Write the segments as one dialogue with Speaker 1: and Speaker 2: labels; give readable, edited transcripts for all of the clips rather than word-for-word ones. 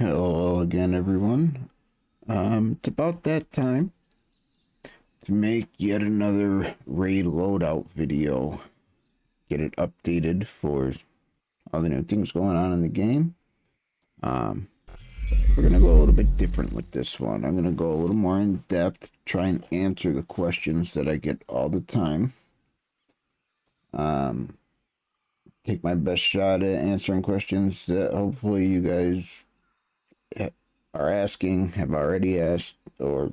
Speaker 1: Hello again, everyone. It's about that time to make yet another raid loadout video. Get it updated for all the new things going on in the game. Um, we're gonna go a little bit different with this one. I'm gonna go a little more in depth, try and answer the questions that I get all the time. Um, take my best shot at answering questions that hopefully you guys are asking, have already asked, or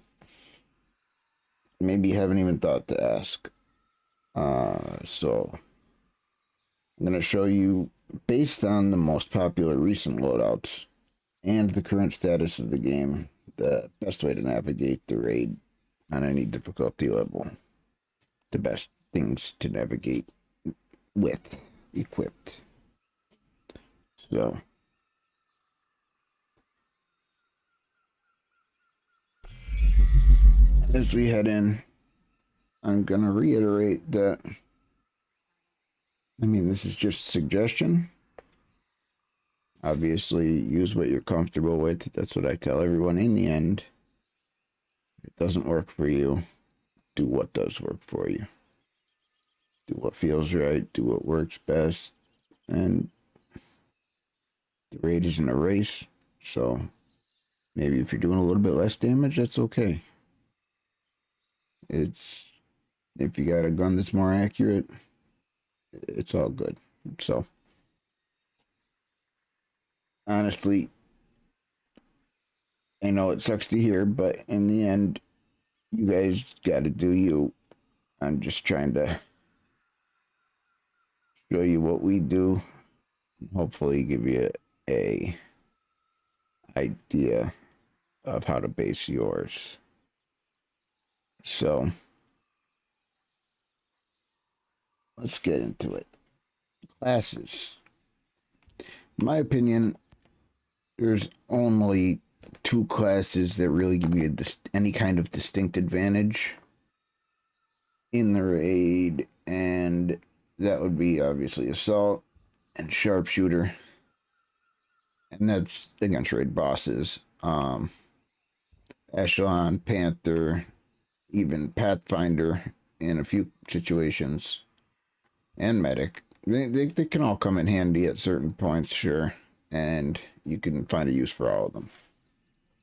Speaker 1: maybe haven't even thought to ask. So I'm going to show you, based on the most popular recent loadouts and the current status of the game, the best way to navigate the raid on any difficulty level. The best things to navigate with, equipped. So, as we head in, I'm going to reiterate that, this is just a suggestion. Obviously, use what you're comfortable with. That's what I tell everyone in the end. If it doesn't work for you, do what does work for you. Do what feels right, do what works best. And the raid isn't a race, so maybe if you're doing a little bit less damage, that's okay. It's if you got a gun that's more accurate, it's all good. So honestly, I know it sucks to hear, but in the end, you guys gotta do you. I'm just trying to show you what we do. Hopefully give you a idea of how to base yours. So let's get into it. Classes. In my opinion, there's only two classes that really give you any kind of distinct advantage in the raid, and that would be obviously Assault and Sharpshooter, and that's against raid bosses. Echelon, Panther, even Pathfinder in a few situations, and Medic. They can all come in handy at certain points, sure, and you can find a use for all of them.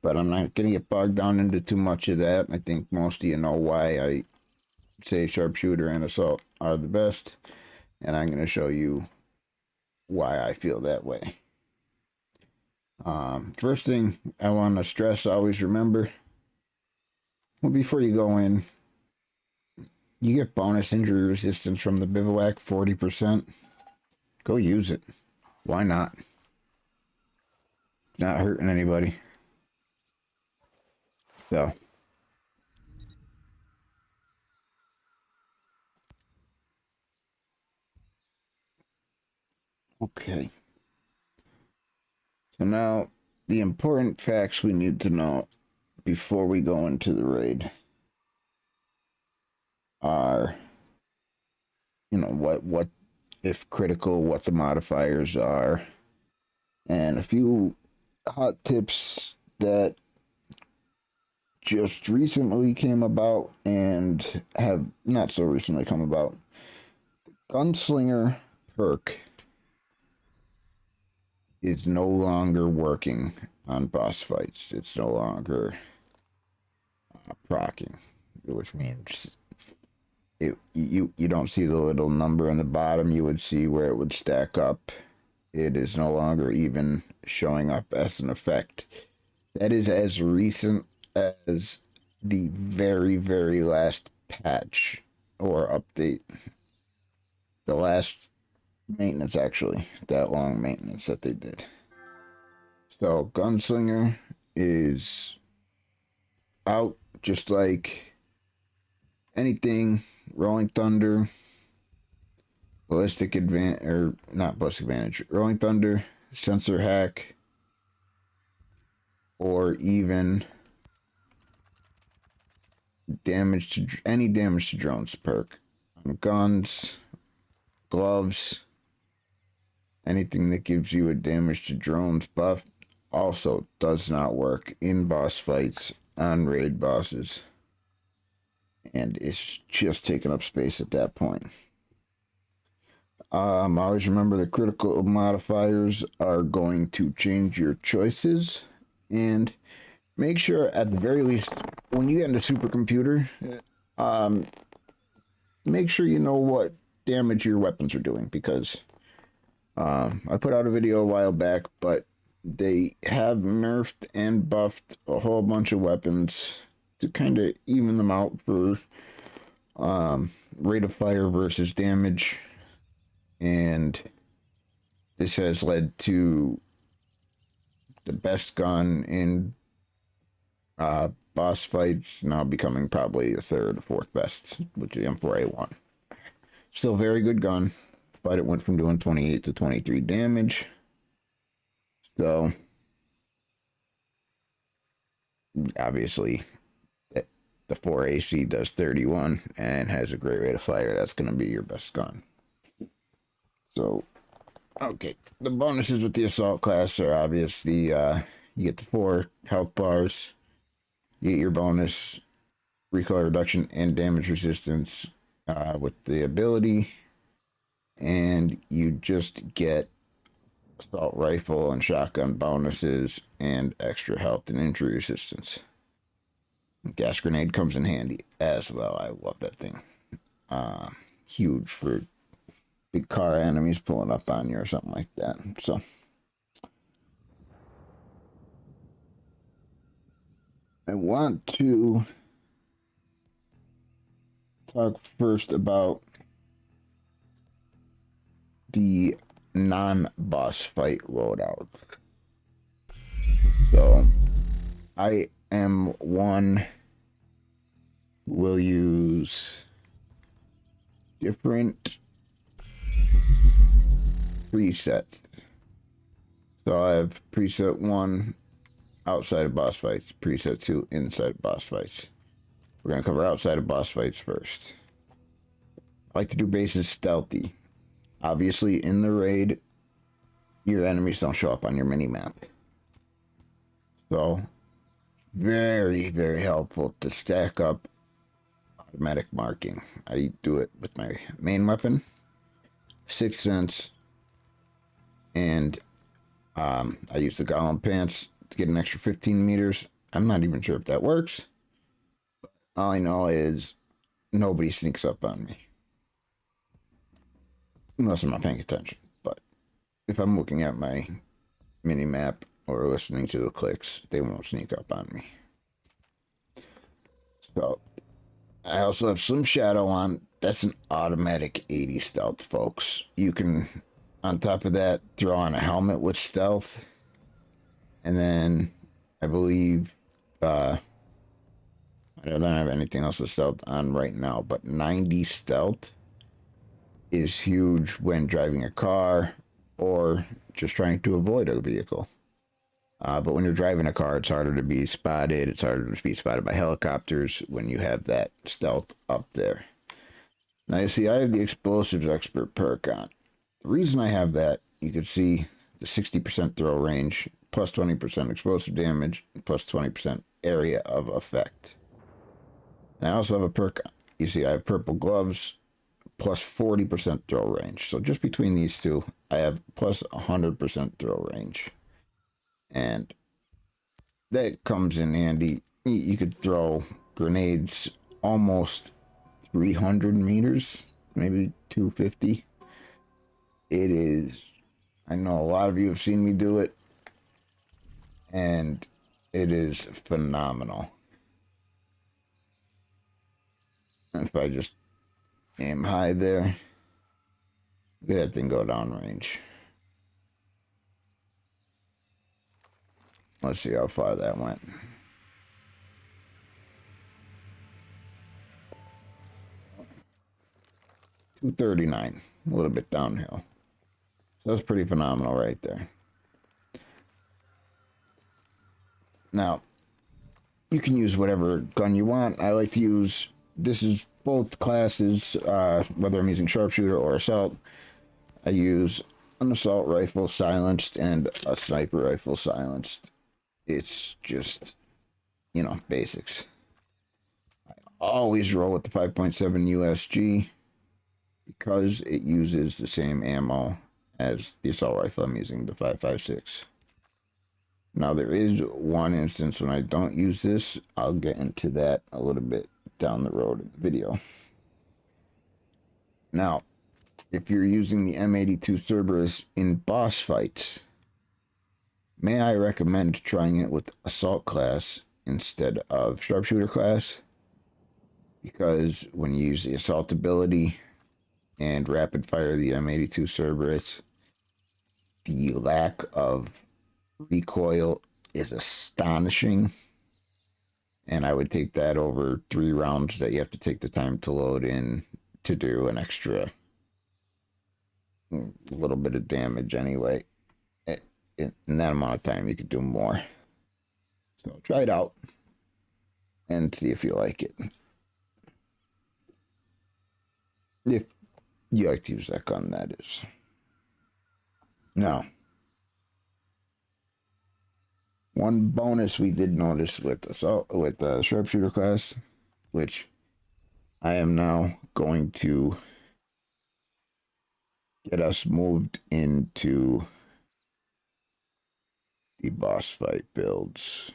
Speaker 1: But I'm not going to get bogged down into too much of that. I think most of you know why I say Sharpshooter and Assault are the best, and I'm going to show you why I feel that way. First thing I want to stress, always remember, well, before you go in, you get bonus injury resistance from the bivouac, 40%. Go use it. Why not? It's not hurting anybody. So, okay. So now, the important facts we need to know before we go into the raid are, what if critical, what the modifiers are, and a few hot tips that just recently came about and have not so recently come about. Gunslinger perk is no longer working on boss fights. It's no longer procking, which means you don't see the little number on the bottom. You would see where it would stack up. It is no longer even showing up as an effect. That is as recent as the very, very last patch or update. The last maintenance, actually, that long maintenance that they did. So, Gunslinger is out, just like anything. Rolling Thunder, Ballistic Advantage, or not Ballistic Advantage, Rolling Thunder, Sensor Hack, or even any damage to drones perk. Guns, gloves, anything that gives you a damage to drones buff, also does not work in boss fights on raid bosses. And it's just taking up space at that point. Always remember the critical modifiers are going to change your choices. And make sure, at the very least, when you get into supercomputer, make sure you know what damage your weapons are doing, because I put out a video a while back, but they have nerfed and buffed a whole bunch of weapons to kind of even them out for rate of fire versus damage, and this has led to the best gun in boss fights now becoming probably the third or fourth best, which is the M4A1. Still very good gun, but it went from doing 28 to 23 damage. So obviously the 4AC does 31 and has a great rate of fire. That's going to be your best gun. So, okay, the bonuses with the assault class are obvious. You get the 4 health bars, you get your bonus recoil reduction and damage resistance with the ability, and you just get assault rifle and shotgun bonuses and extra health and injury resistance. Gas grenade comes in handy as well. I love that thing. Huge for big car enemies pulling up on you or something like that. So I want to talk first about the non-boss fight loadout. So I am one who will use different presets. So I have preset 1 outside of boss fights, preset 2 inside of boss fights. We're going to cover outside of boss fights first. I like to do bases stealthy. Obviously, in the raid, your enemies don't show up on your mini-map. So, very, very helpful to stack up automatic marking. I do it with my main weapon, 6th Sense, and I use the Golem Pants to get an extra 15 meters. I'm not even sure if that works. All I know is nobody sneaks up on me. Unless I'm not paying attention. But if I'm looking at my mini-map or listening to the clicks, they won't sneak up on me. So, I also have Slim Shadow on. That's an automatic 80 stealth, folks. You can, on top of that, throw on a helmet with stealth. And then, I believe, I don't have anything else with stealth on right now, but 90 stealth is huge when driving a car or just trying to avoid a vehicle. But when you're driving a car, it's harder to be spotted. It's harder to be spotted by helicopters when you have that stealth up there. Now, you see, I have the Explosives Expert perk on. The reason I have that, you can see the 60% throw range, plus 20% explosive damage, plus 20% area of effect. And I also have a perk, you see, I have Purple Gloves, plus 40% throw range. So just between these two, I have plus 100% throw range. And that comes in handy. You could throw grenades almost 300 meters, maybe 250. It is, I know a lot of you have seen me do it, and it is phenomenal. If I just aim high there, look at that thing go down range. Let's see how far that went. 239, a little bit downhill. So that's pretty phenomenal right there. Now, you can use whatever gun you want. I like to use, this is both classes, whether I'm using Sharpshooter or Assault. I use an assault rifle silenced and a sniper rifle silenced. It's just, you know, basics. Always roll with the 5.7 USG because it uses the same ammo as the assault rifle I'm using, the 5.56. Now, there is one instance when I don't use this. I'll get into that a little bit down the road in the video. Now, if you're using the M82 Cerberus in boss fights, may I recommend trying it with Assault class instead of Sharpshooter class? Because when you use the Assault ability and rapid fire the M82 Cerberus, the lack of recoil is astonishing. And I would take that over 3 rounds that you have to take the time to load in to do an extra little bit of damage anyway. In that amount of time, you could do more. So try it out and see if you like it. If you like to use that gun, that is. Now, one bonus we did notice with the Sharpshooter class, which I am now going to get us moved into the boss fight builds.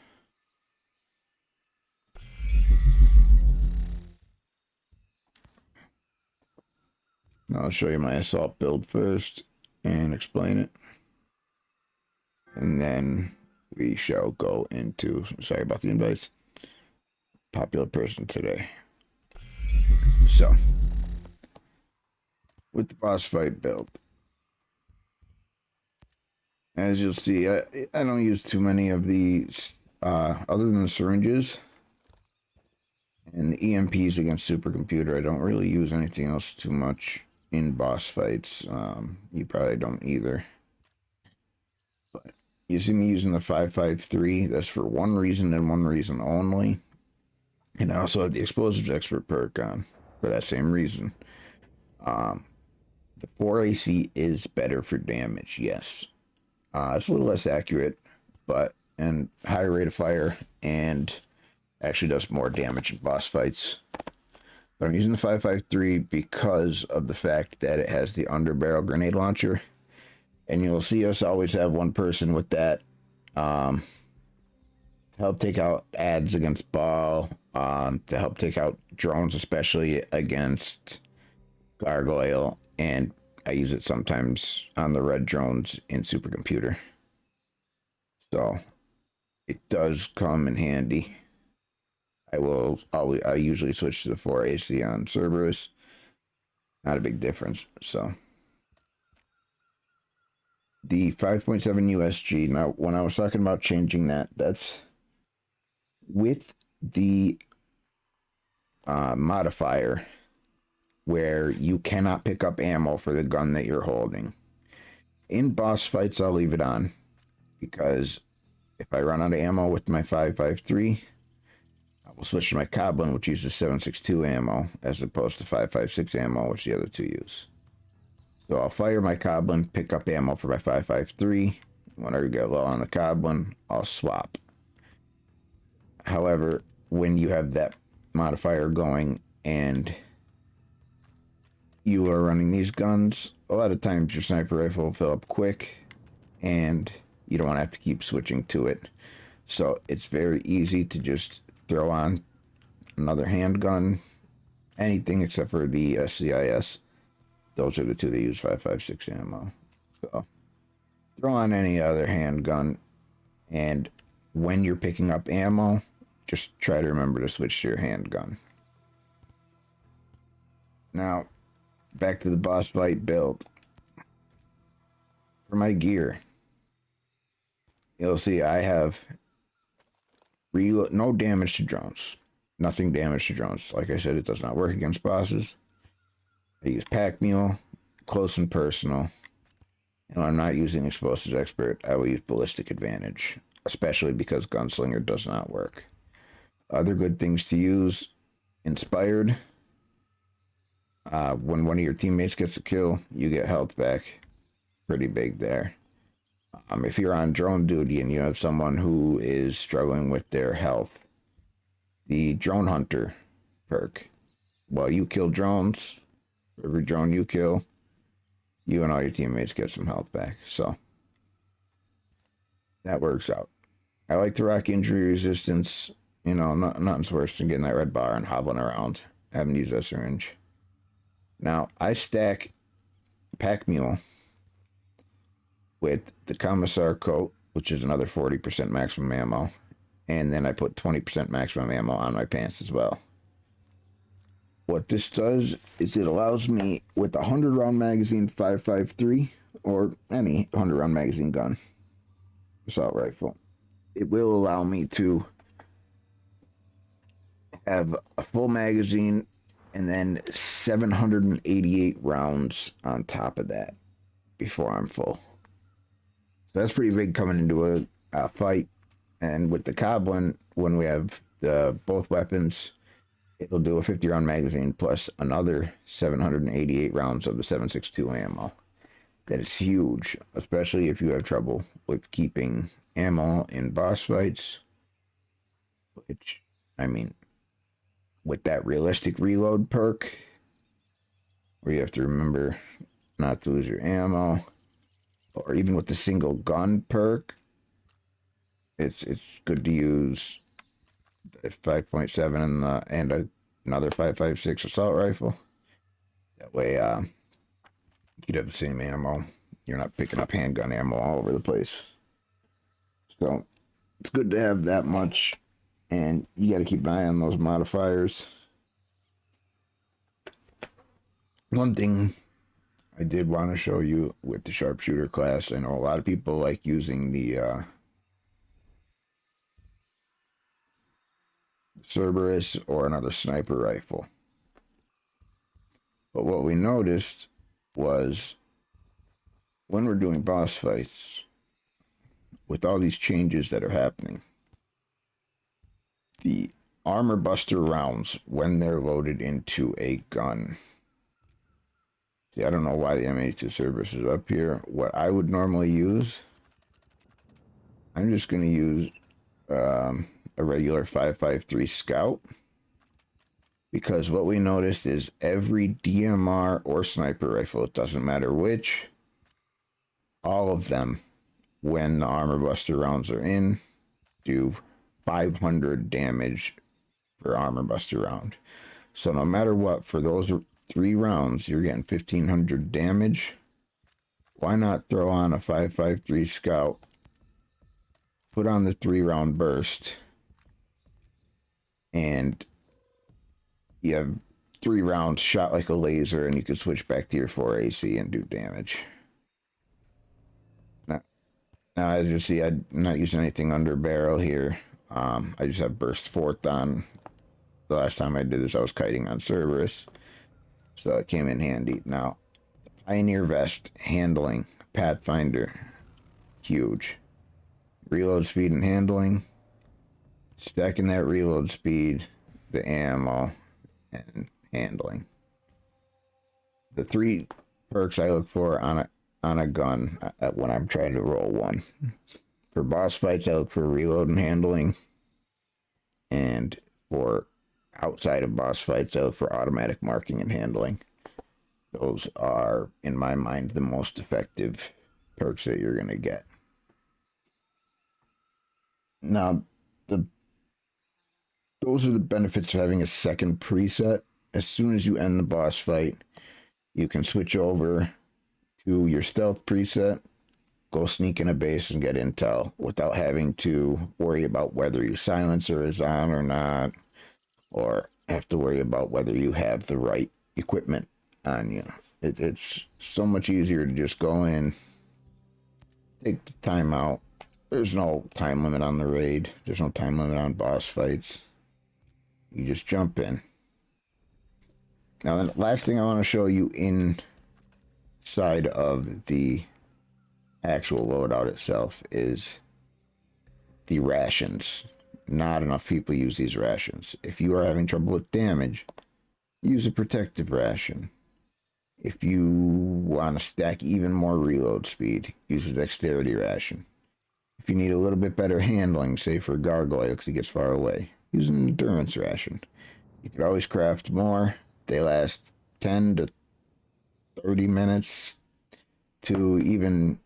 Speaker 1: Now I'll show you my assault build first and explain it. And then we shall go into, sorry about the invites, popular person today. So, with the boss fight build, as you'll see, I don't use too many of these, other than the syringes and the EMPs against supercomputer. I don't really use anything else too much in boss fights. You probably don't either. But you see me using the 5.53. That's for one reason and one reason only. And I also have the explosives expert perk on for that same reason. The 4AC is better for damage, yes. It's a little less accurate, but and higher rate of fire, and actually does more damage in boss fights. But I'm using the 5.53 because of the fact that it has the underbarrel grenade launcher, and you'll see us always have one person with that to help take out ads against ball, to help take out drones, especially against gargoyle, and I use it sometimes on the red drones in supercomputer. So it does come in handy. I usually switch to the 4AC on Cerberus. Not a big difference. So the 5.7 USG. Now, when I was talking about changing that, that's with the modifier where you cannot pick up ammo for the gun that you're holding. In boss fights, I'll leave it on because if I run out of ammo with my 5.53, I will switch to my Coblin, which uses 7.62 ammo, as opposed to 5.56 ammo, which the other two use. So I'll fire my Coblin, pick up ammo for my 5.53. When I get low on the Coblin, I'll swap. However, when you have that modifier going and you are running these guns, a lot of times your sniper rifle will fill up quick, and you don't want to have to keep switching to it. So it's very easy to just throw on another handgun, anything except for the CIS. Those are the two that use 5.56 ammo. So throw on any other handgun, and when you're picking up ammo, just try to remember to switch to your handgun. Now, back to the boss fight build. For my gear, you'll see I have no damage to drones. Nothing damage to drones. Like I said, it does not work against bosses. I use pack mule, close and personal. And when I'm not using explosives expert, I will use ballistic advantage, especially because gunslinger does not work. Other good things to use: inspired. When one of your teammates gets a kill, you get health back pretty big there. If you're on drone duty and you have someone who is struggling with their health, the drone hunter perk. While you kill drones, every drone you kill, you and all your teammates get some health back. So that works out. I like the rock injury resistance. You know, nothing's worse than getting that red bar and hobbling around. I haven't used that syringe. Now, I stack Pack Mule with the Commissar coat, which is another 40% maximum ammo. And then I put 20% maximum ammo on my pants as well. What this does is it allows me, with a 100 round magazine 5.53 or any 100 round magazine gun, assault rifle, it will allow me to have a full magazine and then 788 rounds on top of that before I'm full. So that's pretty big coming into a fight. And with the Coblin, when we have both weapons, it'll do a 50 round magazine plus another 788 rounds of the 7.62 ammo. That is huge, especially if you have trouble with keeping ammo in boss fights. Which, I mean, with that realistic reload perk, where you have to remember not to lose your ammo, or even with the single gun perk, it's good to use the 5.7 and another 5.56 assault rifle. That way, you'd have the same ammo. You're not picking up handgun ammo all over the place. So it's good to have that much, and you got to keep an eye on those modifiers. One thing I did want to show you with the sharpshooter class, I know a lot of people like using the Cerberus or another sniper rifle. But what we noticed was when we're doing boss fights, with all these changes that are happening, the armor buster rounds, when they're loaded into a gun. See, I don't know why the M82 Cerberus is up here. What I would normally use, I'm just going to use a regular 5.53 Scout, because what we noticed is every DMR or sniper rifle, it doesn't matter which, all of them, when the armor buster rounds are in, do 500 damage per armor buster round. So no matter what, for those 3 rounds, you're getting 1,500 damage. Why not throw on a 5.53 Scout, put on the 3-round burst, and you have 3 rounds shot like a laser, and you can switch back to your 4 AC and do damage. Now, as you see, I'm not using anything under barrel here. I just have burst 4th on. The last time I did this, I was kiting on Cerberus, so it came in handy. Now, Pioneer Vest, handling, Pathfinder, huge. Reload speed and handling, stacking that reload speed, the ammo, and handling. The 3 perks I look for on a gun when I'm trying to roll one. For boss fights, I look for reload and handling, and for outside of boss fights, I look for automatic marking and handling. Those are, in my mind, the most effective perks that you're going to get. Now, those are the benefits of having a second preset. As soon as you end the boss fight, you can switch over to your stealth preset, go sneak in a base and get intel without having to worry about whether your silencer is on or not, or have to worry about whether you have the right equipment on you. It's so much easier to just go in, take the time out. There's no time limit on the raid. There's no time limit on boss fights. You just jump in. Now, the last thing I want to show you inside of the actual loadout itself is the rations. Not enough people use these rations. If you are having trouble with damage, use a protective ration. If you want to stack even more reload speed, use a dexterity ration. If you need a little bit better handling, say for gargoyle because he gets far away, use an endurance ration. You could always craft more. They last 10 to 30 minutes to even,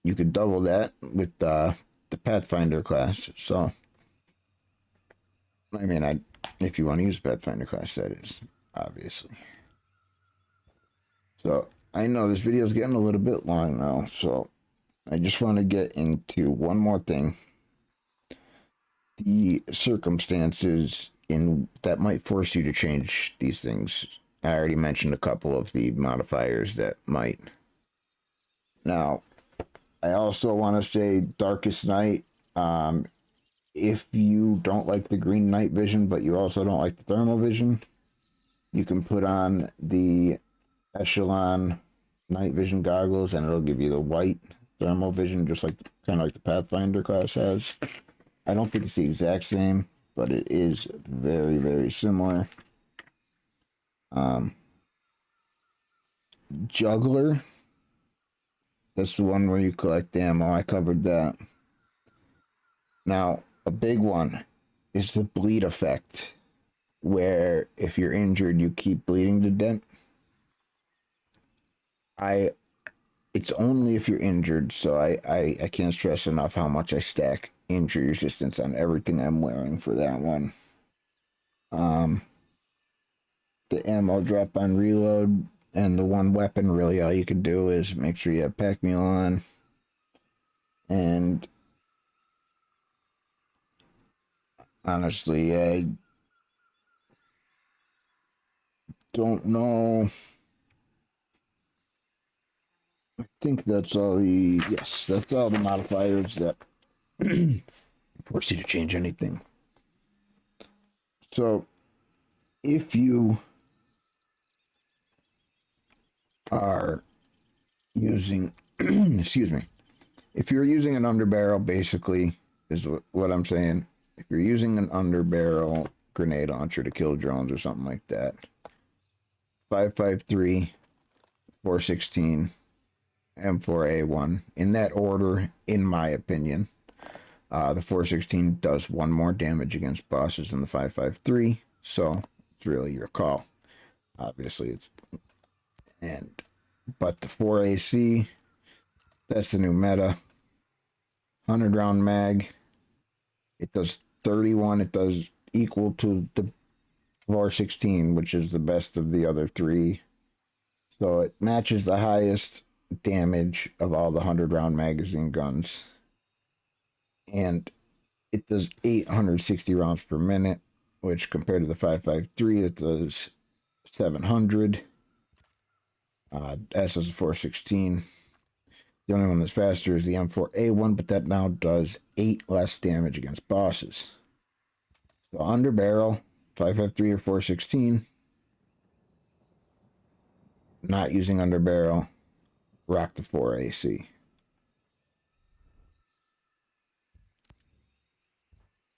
Speaker 1: you could double that with the Pathfinder class. So, I mean, if you want to use Pathfinder class, that is, obviously. So, I know this video is getting a little bit long now, so I just want to get into one more thing. The circumstances in that might force you to change these things. I already mentioned a couple of the modifiers that might. Now, I also want to say Darkest Night. If you don't like the green night vision, but you also don't like the thermal vision, you can put on the Echelon night vision goggles and it'll give you the white thermal vision, just like kind of like the Pathfinder class has. I don't think it's the exact same, but it is very, very similar. Juggler. That's the one where you collect ammo. I covered that. Now, a big one is the bleed effect, where if you're injured, you keep bleeding to death. It's only if you're injured, so I can't stress enough how much I stack injury resistance on everything I'm wearing for that one. The ammo drop on reload and the one weapon, really all you can do is make sure you have pack mule on. And honestly, I don't know. I think that's all that's all the modifiers that force you to change anything. So if you are using, excuse me, if you're using an underbarrel, basically, is what I'm saying. If you're using an underbarrel grenade launcher to kill drones or something like that, 553, 416, M4A1, in that order, in my opinion. The 416 does one more damage against bosses than the 553, so it's really your call. Obviously, but the 4AC, that's the new meta. 100 round mag. It does 31. It does equal to the 416, which is the best of the other three. So it matches the highest damage of all the 100 round magazine guns. And it does 860 rounds per minute, which compared to the 553, it does 700. S is 416. The only one that's faster is the M4A1, but that now does 8 less damage against bosses. So under barrel, 553 or 416. Not using under barrel, rock the 4AC.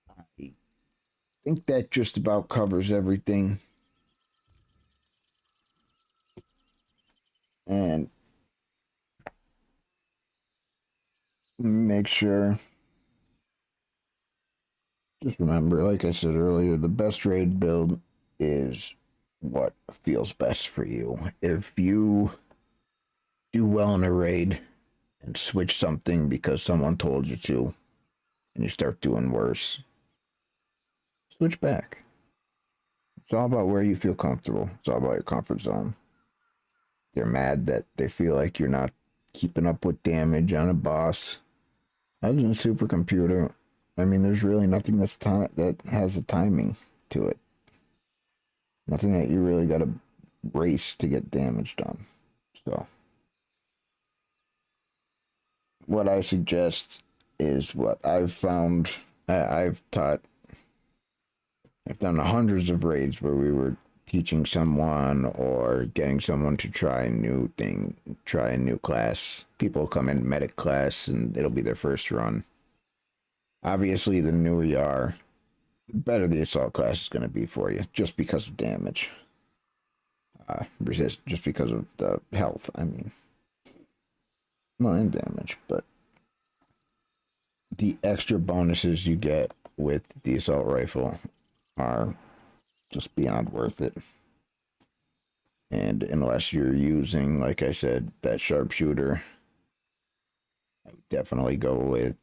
Speaker 1: I think that just about covers everything. And make sure, just remember, like I said earlier, the best raid build is what feels best for you. If you do well in a raid and switch something because someone told you to, and you start doing worse, switch back. It's all about where you feel comfortable. It's all about your comfort zone. They're mad that they feel like you're not keeping up with damage on a boss. Other than a supercomputer, I mean, there's really nothing that has a timing to it. Nothing that you really got to race to get damage done. So, what I suggest is what I've found. I've taught. I've done hundreds of raids where we were teaching someone or getting someone to try a new thing, try a new class. People come in medic class and it'll be their first run. Obviously, the newer you are, the better the assault class is going to be for you, just because of damage. resist just because of the health. I mean, well, and damage, but the extra bonuses you get with the assault rifle are just beyond worth it. And unless you're using, like I said, that sharpshooter, I would definitely go with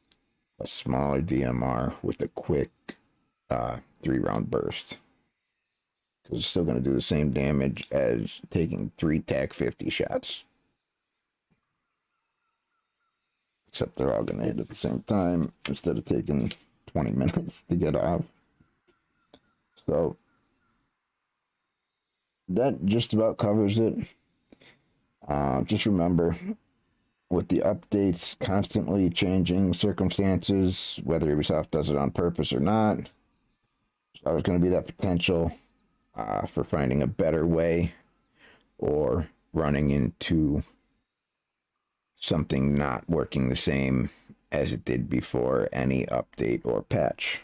Speaker 1: a smaller DMR with a quick 3-round burst. Because it's still going to do the same damage as taking 3 TAC 50 shots. Except they're all going to hit at the same time instead of taking 20 minutes to get off. So that just about covers it. Just remember, with the updates constantly changing circumstances, whether Ubisoft does it on purpose or not, there's always going to be that potential for finding a better way or running into something not working the same as it did before any update or patch.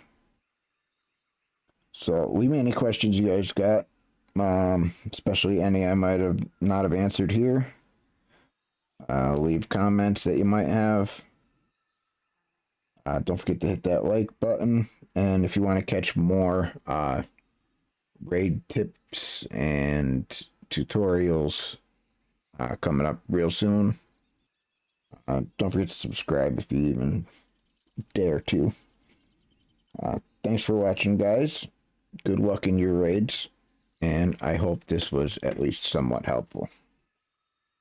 Speaker 1: So leave me any questions you guys got, especially any I might have not have answered here. Leave comments that you might have. Don't forget to hit that like button. And if you want to catch more raid tips and tutorials coming up real soon, don't forget to subscribe if you even dare to. Thanks for watching, guys. Good luck in your raids, and I hope this was at least somewhat helpful.